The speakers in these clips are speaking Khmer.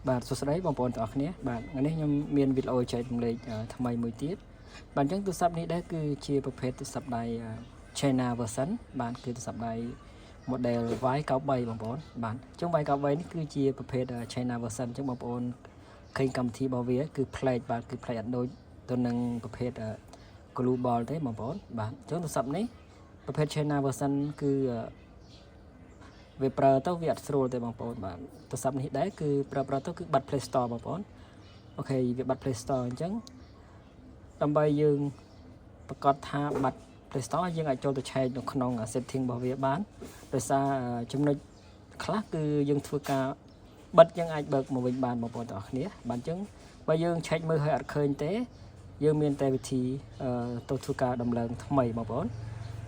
បាទសួស្តីបងប្អូនទាំងអស់គ្នាបាទថ្ងៃនេះខ្ញុំមានវីដេអូចែករំលែកថ្មីមួយទៀតបាទអញ្ចឹងទូរស័ព្ទនេះដែរគឺជាប្រភេទទូរស័ព្ទដៃ China version បាទគឺទូរស័ព្ទដៃ model Y93 បងប្អូនបាទអញ្ចឹង Y93 នេះគឺជាប្រភេទ China version អញ្ចឹងបងប្អូនឃើញកម្មវិធីរបស់វាគឺប្លែកបាទគឺប្លែកអត់ដូចទៅនឹងប្រភេទ global ទេបងប្អូនបាទអញ្ចឹងទូរស័ព្ទនេះប្រភេទ China version គឺវាប្រើទៅវាអត់ស្រួលទេបងប្អូនបាទទូរស័ព្ទនេះដែរគឺប្រើទៅគឺបាត់ Play Store បងប្អូនអូខេវាបាត់ Play Store អញ្ចឹងដើម្បីយើងប្រកាសថាបាត់ Play Store យើងអាចចូលទៅឆែកនៅក្នុង setting របស់វាបានដោយសារចំណុចខ្លះគឺយើងធ្វើការបិទយើងអាចបើកមកវិញបានបងប្អូនទាំងអស់គ្នាបាទអញ្ចឹងបើយើងឆែកមើលឲ្យអត់ឃើញទេយើងមានតែវិធីទៅធ្វើការដំឡើងថ្មីបងប្អូន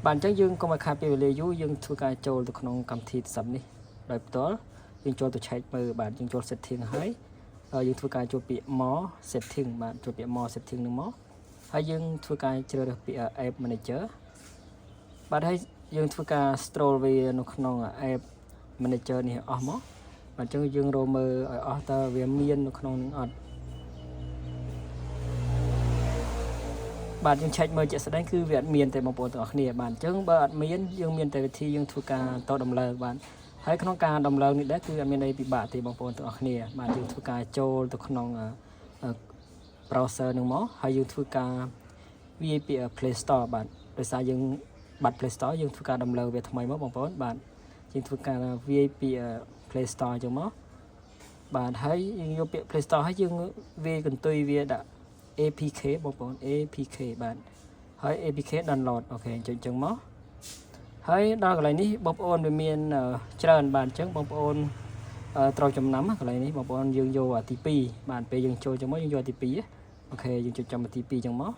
បាទអញ្ចឹងយើងកុំឲ្យខាតពេលវេលាយូរយើងធ្វើការចូលទៅក្នុងកម្មវិធីទូរស័ព្ទនេះដោយផ្ទាល់យើងចូលទៅឆែកមើលបាទយើងចូល setting ហើយយើងធ្វើការចូលពាក្យ more setting បាទចូលពាក្យ more setting នឹងមកហើយយើងធ្វើការជ្រើសរើសពាក្យ app manager បាទហើយយើងធ្វើការ scroll វានៅក្នុង app manager នេះអស់មកបាទអញ្ចឹងយើងរកមើលឲ្យអស់តើវាមាននៅក្នុងនឹងអត់បាទយើងឆែកមើលជាក់ស្ដែងគឺវាអត់មានទេបងប្អូនទាំងអស់គ្នាបាទអញ្ចឹងបើអត់មានយើងមានតែវិធីយើងធ្វើការតដំឡើងបាទហើយក្នុងការដំឡើងនេះដែរគឺអត់មានអីពិបាកទេបងប្អូនទាំងអស់គ្នាបាទយើងធ្វើការចូលទៅក្នុង browser នឹងមកហើយយើងធ្វើការវាយពាក្យ Play Store បាទដោយសារយើងបាត់ Play Store យើងធ្វើការដំឡើងវាថ្មីមកបងប្អូនបាទយើងធ្វើការវាយពាក្យ Play Store អញ្ចឹងមកបាទហើយយើងយកពាក្យ Play Store ហើយយើងវាយកន្ទុយវាដាក់ APK បងប្អូន APK បាទហើយ APK download អូខេអញ្ចឹងមកហើយដល់កន្លែងនេះបងប្អូនវាមានច្រើនបាទអញ្ចឹងបងប្អូនត្រូវចំណាំកន្លែងនេះបងប្អូនយើងយកអាទី2បាទពេលយើងចូលចឹងមកយើងយកទី2អូខេយើងចុចចាំទី2ចឹងមក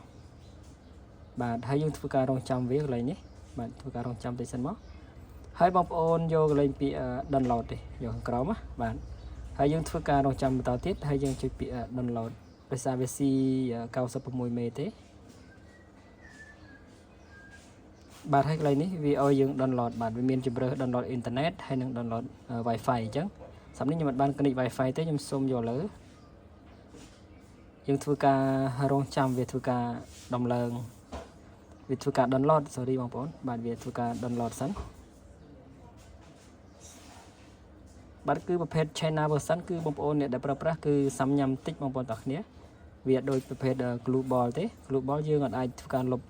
បាទហើយយើងធ្វើការរងចាំវាកន្លែងនេះបាទធ្វើការរងចាំតិចសិនមកហើយបងប្អូនយកកន្លែងពាក្យ download ទេយកខាងក្រោមបាទហើយយើងធ្វើការរងចាំបន្តទៀតហើយយើងចុចពាក្យ download ដោយសារវាស៊ី96 មេទេបាទហើយកន្លែងនេះវាឲ្យយើង download បាទវាមានជម្រើស download អ៊ីនធឺណិតហើយនិង download Wi-Fi អញ្ចឹងសម្រាប់នេះខ្ញុំអត់បាន connect Wi-Fi ទេខ្ញុំសូមយកលើយើងធ្វើការរងចាំវាធ្វើការដំឡើងវាធ្វើការ download sorry បងប្អូនបាទវាធ្វើការ download សិនបាទគឺប្រភេទ China version គឺបងប្អូនអ្នកដែលប្រើប្រាស់គឺសាំញ៉ាំតិចបងប្អូនទាំងគ្នាវាដូចប្រភេទ global ទេ global យើងអាចធ្វើការលុប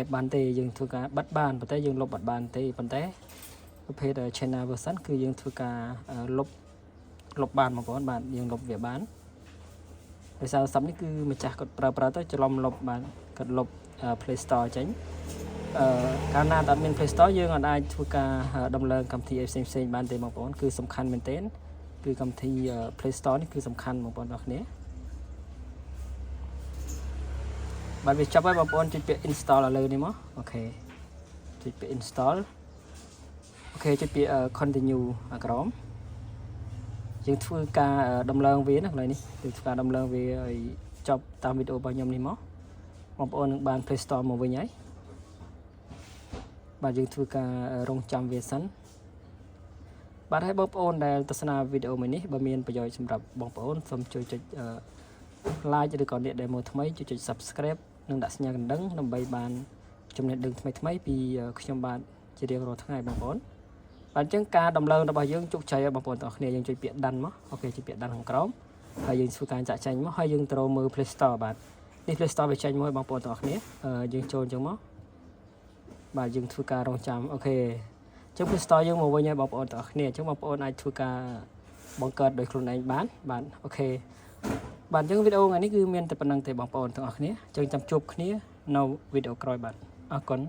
app បានទេយើងធ្វើការបិទបានប៉ុន្តែយើងលុបអត់បានទេប៉ុន្តែប្រភេទ China version គឺយើងធ្វើការលុបបានបងប្អូនបាទយើងលុបវាបានដោយសារស័ព្ទនេះគឺម្ចាស់គាត់ប្រើទៅច្រឡំលុបបានគាត់លុប Play Store ចេញកាលណាអត់មាន Play Store យើងអាចធ្វើការដំឡើងកម្មវិធីផ្សេងបានទេបងប្អូនគឺសំខាន់មែនទែនគឺកម្មវិធី Play Store នេះគឺសំខាន់បងប្អូនទាំងគ្នាបាទវាចប់ហើយបងប្អូនចុចពាក្យ install លើនេះមកអូខេចុចពាក្យ install អូខេចុចពាក្យ continue ក្រោមយើងធ្វើការដំឡើងវាណាកន្លែងនេះយើងធ្វើការដំឡើងវាឲ្យចប់តាមវីដេអូរបស់ខ្ញុំនេះមកបងប្អូននឹងបាន Play Store មកវិញហើយបាទយើងធ្វើការរងចាំវាសិនបាទហើយបងប្អូនដែលទស្សនាវីដេអូមួយនេះបើមានប្រយោជន៍សម្រាប់បងប្អូនសូមជួយចុច like ឬក៏អ្នកដែលមកថ្មីចុច subscribe និងដាក់សញ្ញាកណ្ដឹងដើម្បីបានចំណេះដឹងថ្មីពីខ្ញុំបាទជារៀងរាល់ថ្ងៃបងប្អូនបាទអញ្ចឹងការដំឡើងរបស់យើងជោគជ័យហើយបងប្អូនទាំងអស់គ្នាយើងចុចពាក្យដាន់មកអូខេចុចពាក្យដាន់ខាងក្រោមហើយយើងធ្វើការចាក់ចែងមកហើយយើងត្រូវមើល Play Store បាទនេះ Play Store វាចេញមកបងប្អូនទាំងអស់គ្នាយើងចូលអញ្ចឹងមកបាទយើងធ្វើការរងចាំអូខេអញ្ចឹង Play Store យើងមកវិញហើយបងប្អូនទាំងអស់គ្នាអញ្ចឹងបងប្អូនអាចធ្វើការបង្កើតដោយខ្លួនឯងបានបាទអូខេបាទអញ្ចឹងវីដេអូថ្ងៃនេះគឺមានតែប៉ុណ្្នឹងទេបងប្អូនទាំងអស់គ្នាអញ្ចឹងចាំជួបគ្នានៅវីដេអូក្រោយបាទអរគុណ